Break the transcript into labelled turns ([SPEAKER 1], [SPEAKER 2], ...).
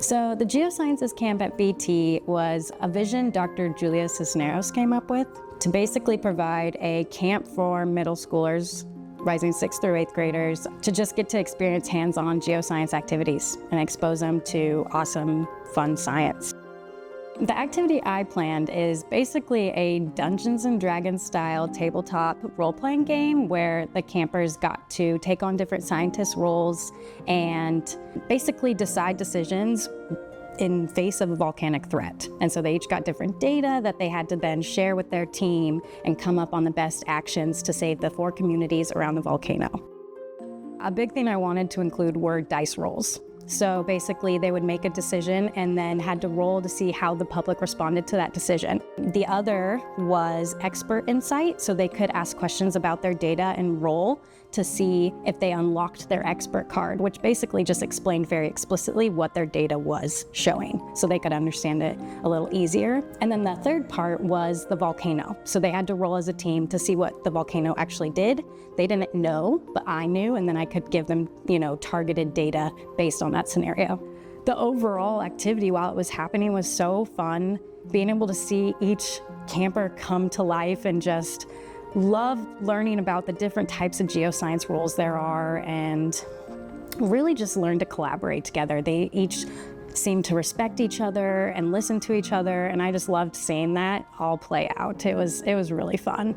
[SPEAKER 1] So the Geosciences camp at BT was a vision Dr. Julia Cisneros came up with to basically provide a camp for middle schoolers, rising 6th through 8th graders, to just get to experience hands-on geoscience activities and expose them to awesome, fun science. The activity I planned is basically a Dungeons & Dragons style tabletop role-playing game where the campers got to take on different scientist roles and basically decide decisions in face of a volcanic threat. And so they each got different data that they had to then share with their team and come up on the best actions to save the 4 communities around the volcano. A big thing I wanted to include were dice rolls. So basically they would make a decision and then had to roll to see how the public responded to that decision. The other was expert insight, so they could ask questions about their data and roll to see if they unlocked their expert card, which basically just explained very explicitly what their data was showing, so they could understand it a little easier. And then the third part was the volcano. So they had to roll as a team to see what the volcano actually did. They didn't know, but I knew, and then I could give them, targeted data based on that scenario. The overall activity while it was happening was so fun, being able to see each camper come to life and just love learning about the different types of geoscience roles there are and really just learn to collaborate together. They each seemed to respect each other and listen to each other, and I just loved seeing that all play out. It was really fun.